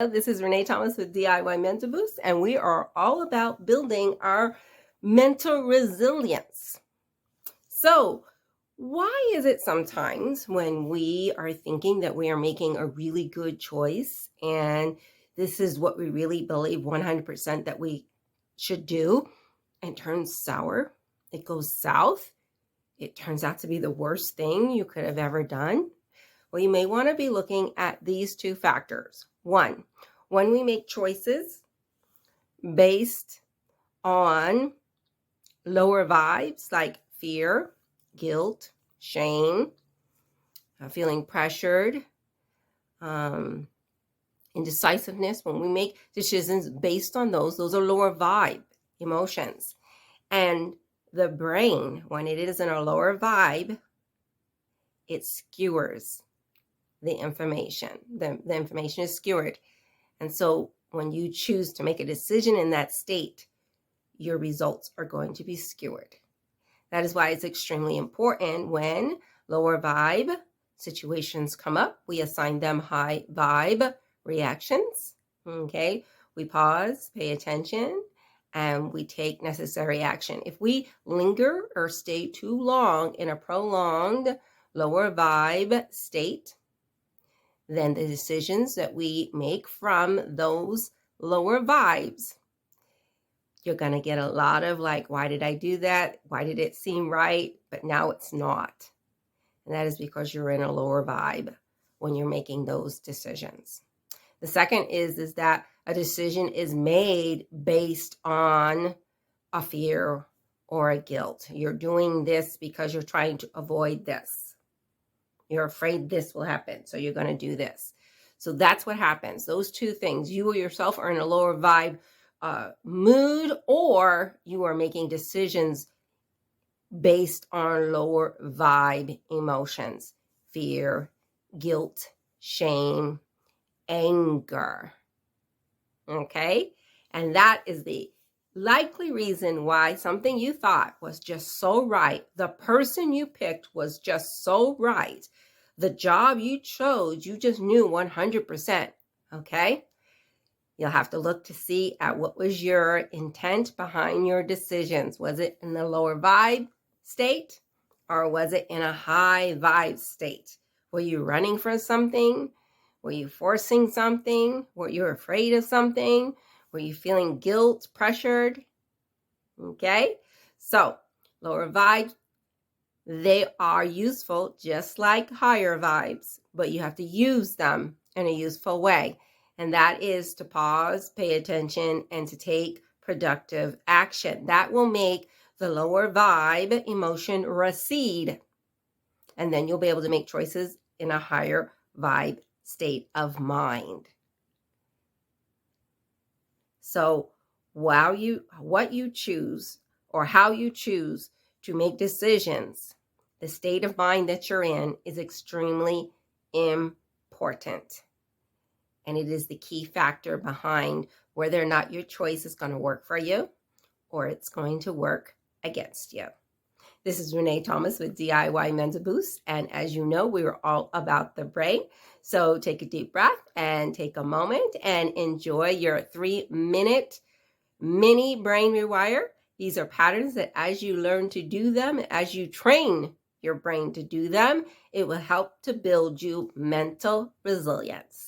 This is Renee Thomas with DIY Mental Boost, and we are all about building our mental resilience. So, why is it sometimes when we are thinking that we are making a really good choice and this is what we really believe 100% that we should do, and turns sour? It goes south. It turns out to be the worst thing you could have ever done. Well, you may want to be looking at these two factors. One, when we make choices based on lower vibes like fear, guilt, shame, feeling pressured, indecisiveness, when we make decisions based on those are lower vibe emotions. And the brain, when it is in a lower vibe, it skewers the information. The information is skewered. And so when you choose to make a decision in that state, your results are going to be skewered. That is why it's extremely important when lower vibe situations come up, we assign them high vibe reactions. Okay, we pause, pay attention, and we take necessary action. If we linger or stay too long in a prolonged lower vibe state, then the decisions that we make from those lower vibes, you're going to get a lot of like, why did I do that? Why did it seem right? But now it's not. And that is because you're in a lower vibe when you're making those decisions. The second is that a decision is made based on a fear or a guilt. You're doing this because you're trying to avoid this. You're afraid this will happen, so you're going to do this. So that's what happens. Those two things, you yourself are in a lower vibe mood, or you are making decisions based on lower vibe emotions, fear, guilt, shame, anger. Okay? And that is the likely reason why something you thought was just so right, the person you picked was just so right, the job you chose, you just knew 100%. Okay? You'll have to look to see at what was your intent behind your decisions. Was it in the lower vibe state, or was it in a high vibe state? Were you running from something? Were you forcing something? Were you afraid of something? Were you feeling guilt, pressured? Okay, so lower vibes, they are useful just like higher vibes, but you have to use them in a useful way. And that is to pause, pay attention, and to take productive action. That will make the lower vibe emotion recede. And then you'll be able to make choices in a higher vibe state of mind. So what you choose or how you choose to make decisions, the state of mind that you're in is extremely important. And it is the key factor behind whether or not your choice is going to work for you or it's going to work against you. This is Renee Thomas with DIY Mental Boost. And as you know, we are all about the brain. So take a deep breath and take a moment and enjoy your 3-minute mini brain rewire. These are patterns that as you learn to do them, as you train your brain to do them, it will help to build you mental resilience.